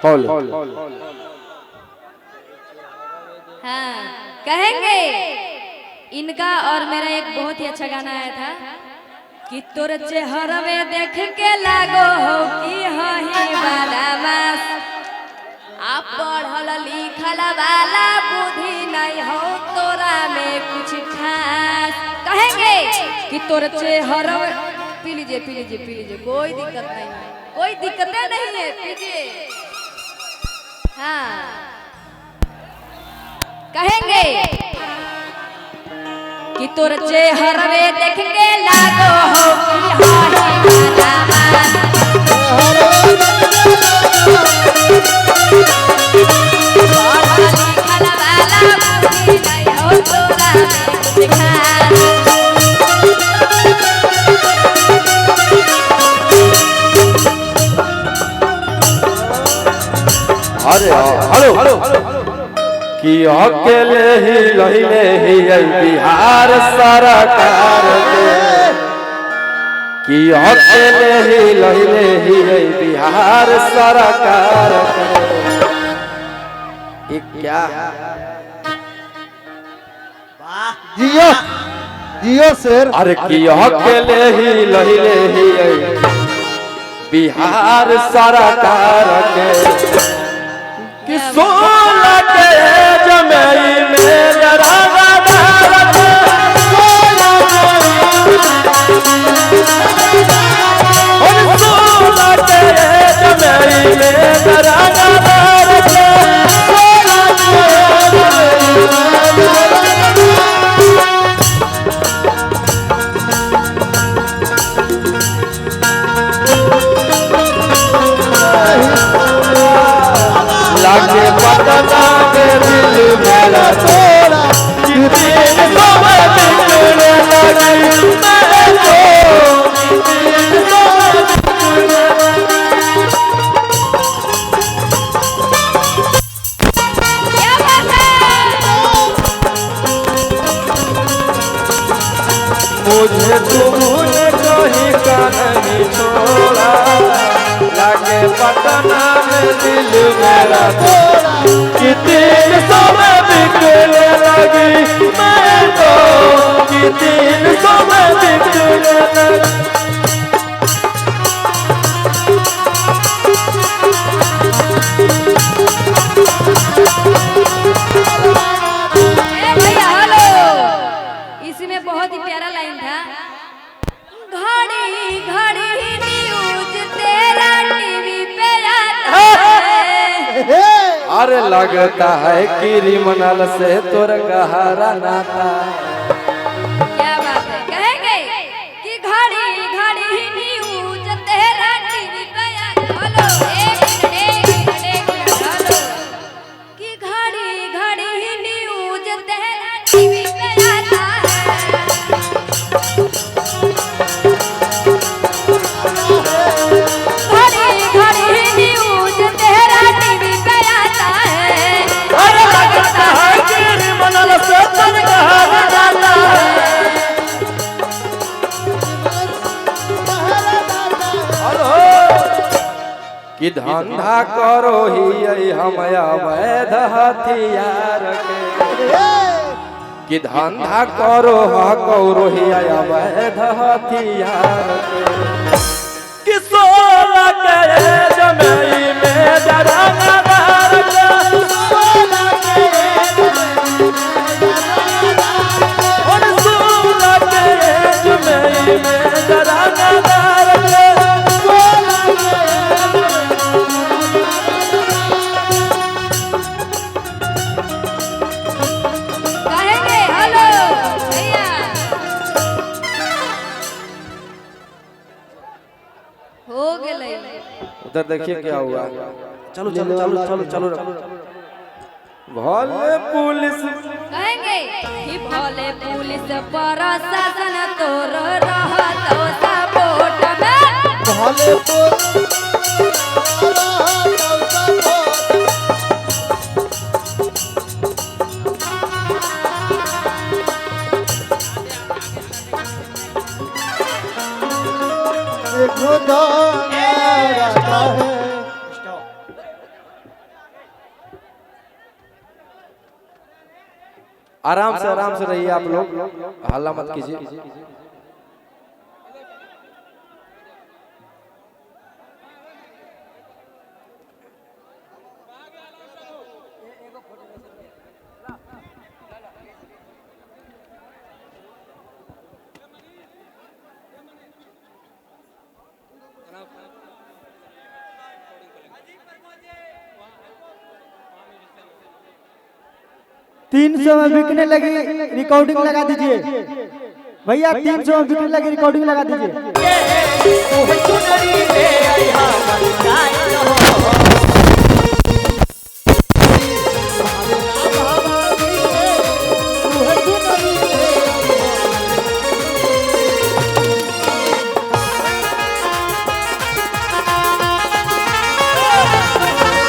हाँ कहेंगे इनका और मेरा एक बहुत ही अच्छा गाना आया था कि तोर चेहरा में देख के लागो हो कि हही बदमाश आप पढ़ल लिखल वाला बुद्धि नहीं हो तोरा में कुछ खास। कहेंगे कि तोर चेहरा पी लीजिए कोई दिक्कत नहीं है, कोई दिक्कतें नहीं है, पीजिए। हाँ कहेंगे कि तोर चेहरा में देख के लागो हो कि हही बदमाश अरे हेलो कि अकेले ही लहिले ही बिहार सरकार कि अकेले ही लहिले ही बिहार सरकार क्या जियो जियो शेर। अरे कि अकेले ही लहिले ही बिहार सरकार के कि 16 के जमई में जरा लागे पता के दिल मेरा तोड़ा कितने समय बिगड़ने लगी मैं तो कितने समय बिगड़ने क्या बात है। मुझे तुमने कहीं का नहीं छोड़ा लागे पटना में दिल मेरा तोड़ा कितने समय बिगड़ने लगी मैं तो कितने समय बिगड़ने लगी। भैया हेलो, इसमें बहुत ही प्यारा लाइन था। घड़ी घड़ी न्यूज तेरा टीवी पे आता है। अरे लगता है कि रिमनल से तोर गहरा नाता। क्या बात है। कहेंगे कि घड़ी घड़ी न्यूज तेरा टीवी पे आता हेलो एक मिनट हेलो कि घड़ी घड़ी न्यूज तेरा टीवी पे आता है। घड़ी घड़ी न्यूज तेरा टीवी पे आता है। अरे लगता है कि रिमनल से तोर गहरा नाता। कि धंधा करो ही हम अवैध हथियार के कि धंधा करो करो ही अवैध हथियार के कि 16 के जमई में जरा नगार के 16 के और 16 के जमई में जरा नगार के कहेंगे हेलो भैया हो गए। उधर देखिए क्या हुआ। चलो चलो चलो चलो चलो भले पुलिस कहेंगे कि भले पुलिस प्रशासन तोर रहतो सपोर्ट में भले आराम से रहिए आप लोग, हल्ला मत कीजिए। तीन सौ में बिकने लगी, रिकॉर्डिंग लगा दीजिए भैया। 300 में बिकने लगी, रिकॉर्डिंग लगा दीजिए।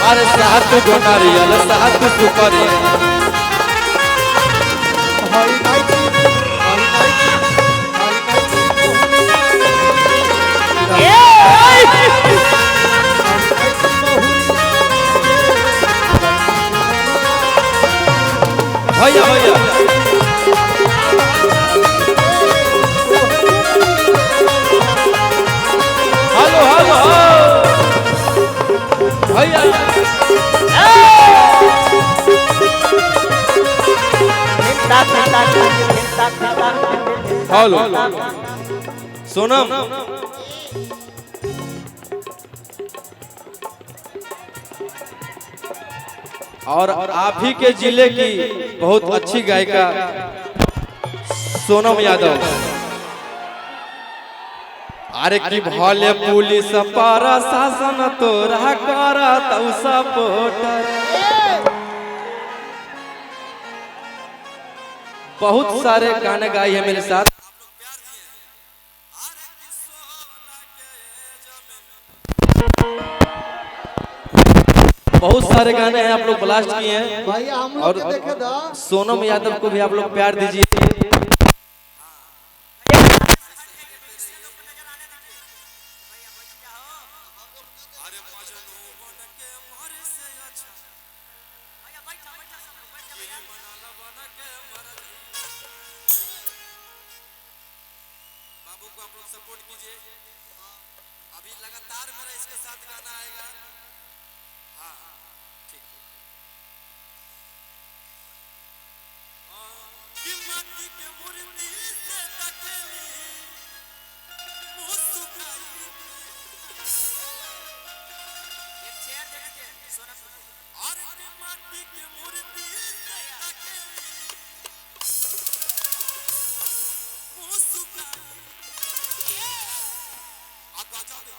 अरे सात गो नारियल सात सुपारी भैया भैया हेलो भैया हेलो सोनम, और आप ही के जिले की बहुत अच्छी गायिका सोनम यादव। अरे की भले पुलिस पर शासन तोरा करत सपोर्ट। बहुत सारे गाने गाए हैं मेरे साथ। बहुत सारे गाने हैं आप लोग ब्लास्ट किए हैं, भैया हम लोग और के देखे दो। सोनम यादव को भी आप लोग प्यार दीजिए। बाबू को आप लोग सपोर्ट कीजिए, अभी लगातार मेरा इसके साथ गाना आएगा। हाँ ठीक है। कि माटी के मूर्ति से तकली मुस्कुराई, एक चेयर दे दीजिए सोना। और कि माटी के मूर्ति से तकली मुस्कुराई आका जा दे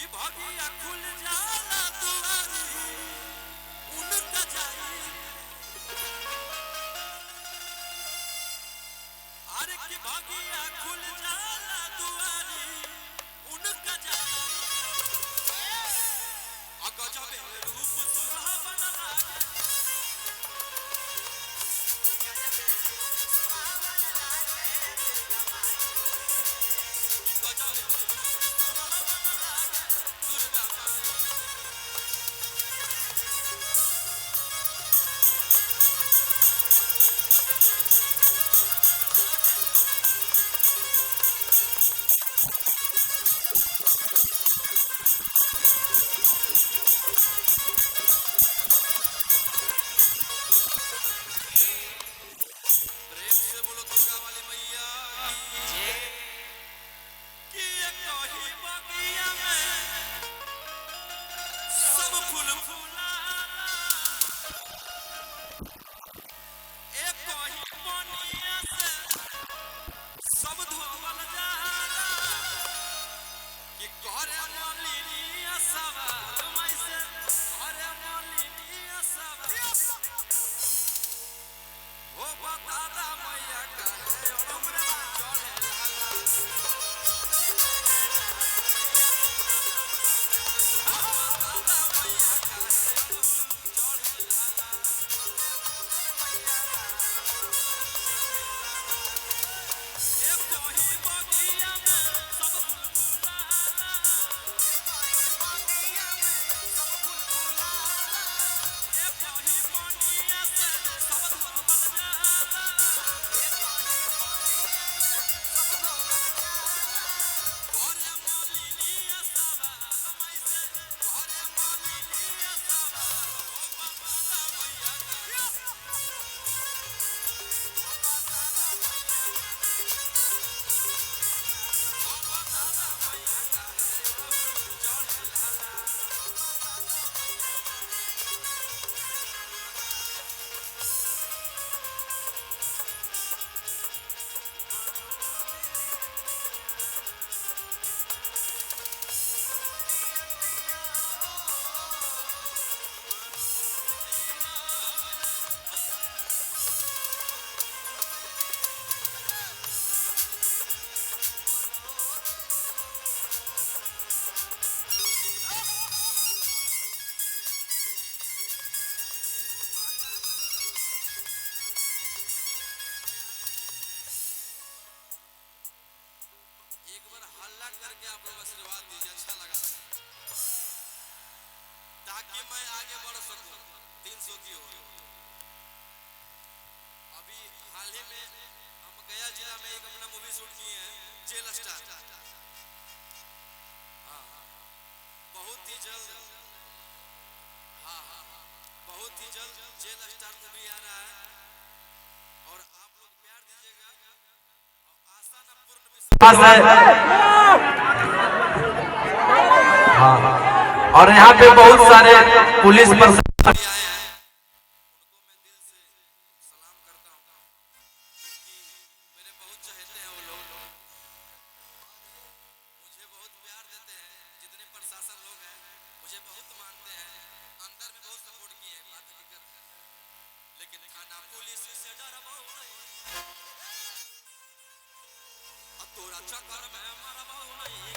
कि भगिया खुल जाला दुआरी उनका जाई अरे कि भगिया खुल जाला दुआरी उनका जाई गजबे रूप सुहावन लागे करके आप लोग आशीर्वाद दीजिए, अच्छा लगा ताकि मैं आगे बढ़ सकूं। 300 की हो अभी हाल ही में हम गया जिला में एक अपना मूवी शूट किए हैं, जेल स्टार। हाँ बहुत ही जल्द, हाँ बहुत ही जल्द जेल स्टार मूवी आ रहा है और आप लोग प्यार दीजिएगा और आशा न पूर्ण विश्वास है। और यहाँ पे बहुत सारे पुलिस पर उनको मैं दिल से सलाम करता हूँ क्योंकि मेरे बहुत चाहते हैं वो लोग, मुझे बहुत प्यार देते हैं। जितने प्रशासन लोग हैं मुझे बहुत मानते हैं, अंदर में बहुत सपोर्ट किए हैं, बात हकीकत है। लेकिन थाना पुलिस से डरबो नहीं, अब तोरा चक्कर में मरबो नहीं।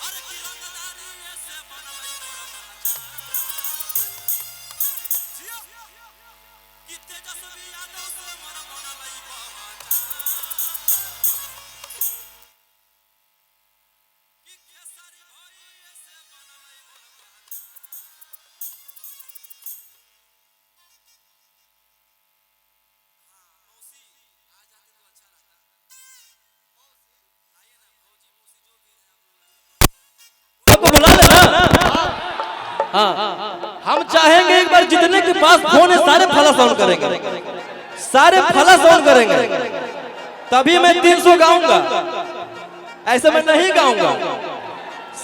अरे की रंगदारी से बनलई मोर बाजा, कि तेजस्वी यादव से मोर बनलई बाजा, कि केसरी भाई से बनलई मोर बाजा। हाँ मौसी आ जाते तो अच्छा रहता। आइए ना भौजी मौसी जो भी है आप लोग आपको बुला लेना। हाँ हम चाहेंगे एक बार जितने के पास फोन है सारे फ्लैश ऑन करेंगे, सारे फ्लैश ऑन करेंगे, तभी मैं 300 गाऊंगा, ऐसे मैं नहीं गाऊंगा।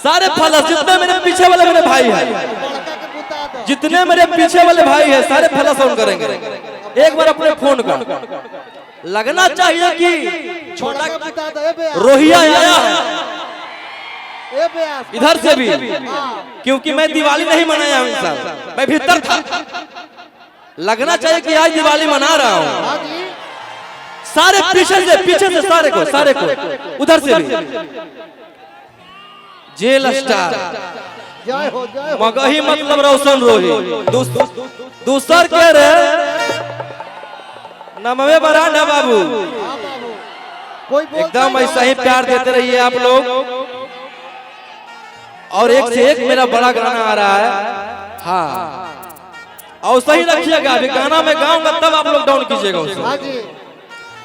सारे फ्लैश, जितने मेरे पीछे वाले मेरे भाई हैं, जितने मेरे पीछे वाले भाई हैं सारे फ्लैश ऑन करेंगे। एक बार अपने फोन का लगना चाहिए कि छोटा रोहिया आया है, ए ब्यास इधर से भी, हाँ। क्योंकि मैं दिवाली नहीं मनाया हूँ इस साल, मैं भीतर था। लगना चाहिए कि आज दिवाली मना रहा हूँ। हाँ जी सारे पीछे से सारे को उधर से भी। जेल स्टार जय हो मगही मतलब रोशन रोही दूसर के रे नमवे बरांडा बाबू। हाँ बाबू कोई बोलता एकदम ही ऐसा ही नहीं। प्यार देते रहिए आप लोग। और एक से एक मेरा बड़ा गाना आ रहा है। हाँ और सही रखिएगा, अभी गाना में गाऊंगा तब आप लोग डाउन कीजिएगा उसे। हाँ जी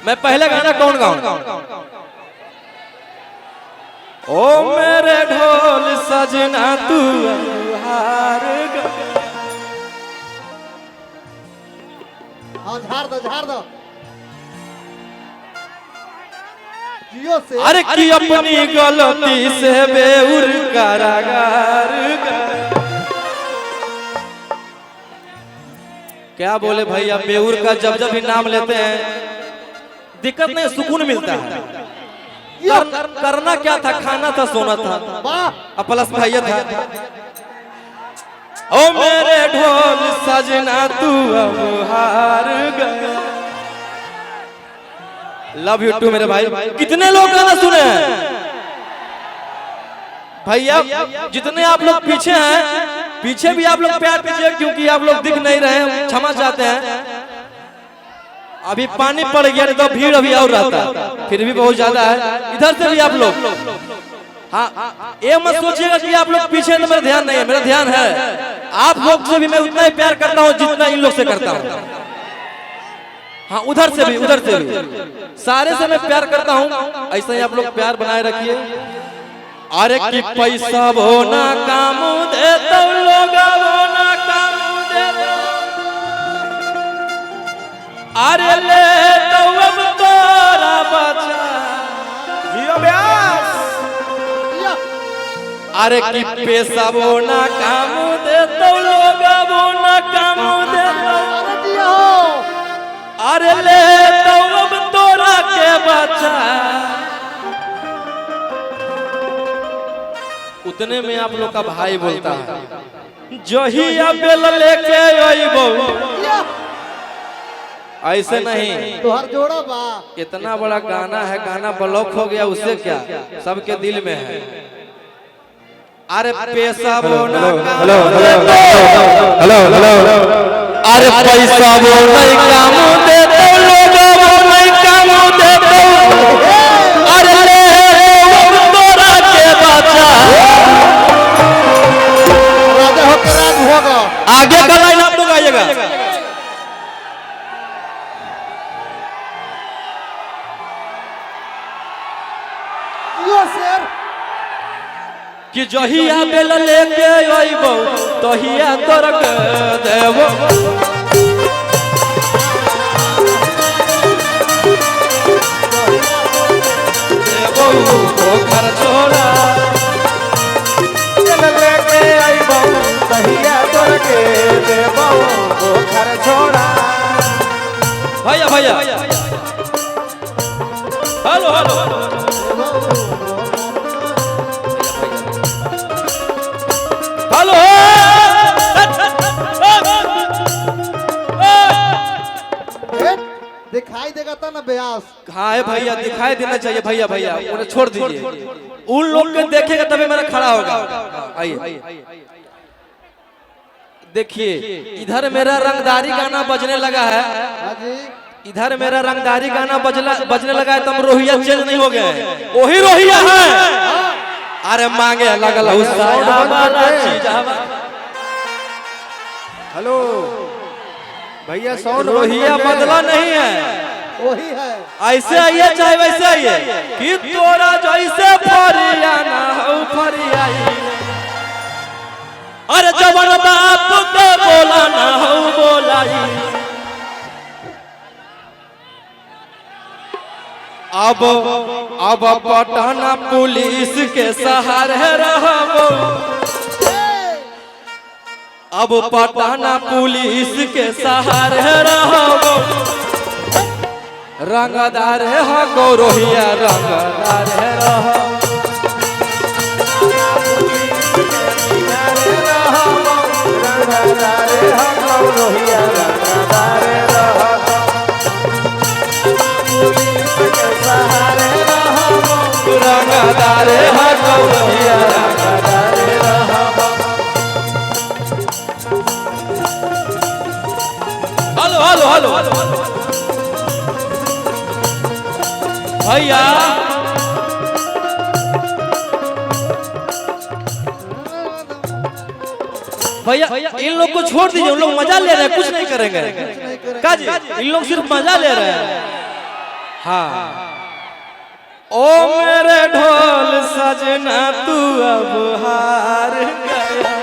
मैं पहले गाना कौन गाऊंगा? ओ मेरे ढोल सजना तू हार हाँ झाड़ दो जियो से अरे की अपनी गलती से बेउर कारागार क्या बोले भैया, बेउर का जब जब भी नाम लेते हैं दिक्कत नहीं, सुकून मिलता है। करना क्या था, खाना था, सोना था, वाह प्लस भैया था। ओ मेरे ढोल सजना तू अब हार गया। लव यू टू मेरे भाई। कितने लोग गाना सुने हैं भैया? जितने आप लोग पीछे हैं, पीछे भी आप लोग प्यार कीजिए, क्योंकि आप लोग दिख नहीं रहे हैं, क्षमा चाहते हैं। अभी पानी पड़ गया तो भीड़ अभी और रहता, फिर भी बहुत ज्यादा है। इधर से भी आप लोग, हाँ ये मत सोचिएगा कि आप लोग पीछे तो मेरा ध्यान नहीं है, मेरा ध्यान है। आप लोग से भी मैं उतना ही प्यार करता हूँ जितना इन लोग से करता हूँ। हाँ उधर से भी सारे से मैं प्यार करता हूँ, ऐसा ही आप लोग प्यार बनाए रखिए। अरे कि पैसा वो ना काम दे तो लोग वो ना काम दे, अरे ले तो अब तोरा बचा जियो ब्यास। अरे कि पैसा वो ना काम दे तो लोग वो ना काम दे, अरे जियो अरे ले तो अब तोरा के बचा। उतने में आप लोग का भाई बोलता है जहिया बेल लेके अइबो, ऐसे नहीं। तोहर जोड़ा बा इतना बड़ा गाना है, गाना ब्लॉक हो गया, उससे क्या, सबके दिल में है। अरे पैसा वो ना काम दे तो, अरे पैसा वो नहीं काम दे तो लोग वो नहीं काम दे तो, अरे ले अब तोरा के बचा। राजा होकर राज होगा। आगे का लाइन आप लोग आइएगा। जियो शेर कि जहिया बेल लेके अइबो तहिया तोरा के देबो। देबो पोखर छोड़ा बेल लेके अइबो तहिया तोरा के देबो पोखर छोड़ा। भैया हेलो हेलो दिखाई देगा था ना ब्यास। हाँ है भैया, दिखाई देना चाहिए भैया। उन्हें छोड़ दीजिए, उन लोग के देखेगा तभी मेरा खड़ा होगा। आइए देखिए, इधर मेरा रंगदारी गाना बजने लगा है। हाँ जी इधर मेरा रंगदारी गाना बजने लगा है, तुम रोहिया चेंज नहीं हो गए, वही रोहिया है। अरे मांगे लगल हेलो भैया साउंड रोहिया बदला नहीं है, वही है। ऐसे आइए चाहे वैसे आइए कि तोरा जैसे फरियाना हो फरियाई। अरे जवन बाप के बोला ना हो बोलाई। अब पटना पुलिस के सहारे रहबो, अब पटना पुलिस के सहारे रहबो। रंगदार हो रोहिया रंगदार रहो। भैया रंगदार रहबो पुलिस के सहारे रहबो रंगदार हको भैया रंगदार रहबो हेलो हेलो हेलो भैया भैया इन लोग को छोड़ दीजिए, उन लोग मजा ले रहे हैं, कुछ नहीं करेंगे काजी, इन लोग सिर्फ मजा ले रहे हैं। हाँ ओ मेरे ढोल सजना तू अब हार गया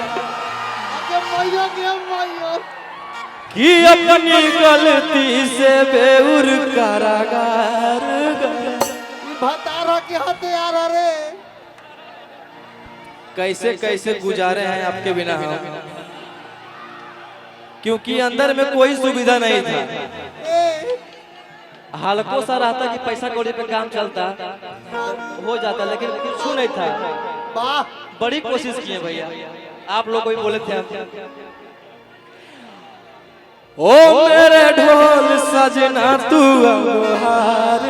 कि अपनी गलती से बेउर कारागार गया। भतारा के हाथ यार रे कैसे कैसे गुजारे हैं आपके बिना हम, क्योंकि अंदर में कोई सुविधा नहीं था। हालको सा रहता कि पैसा कौड़ी पे काम चलता हो जाता, लेकिन कुछ नहीं था। वाह बड़ी कोशिश किए भैया, आप लोग कोई बोले थे ओ मेरे ढोल सजना तू अब हार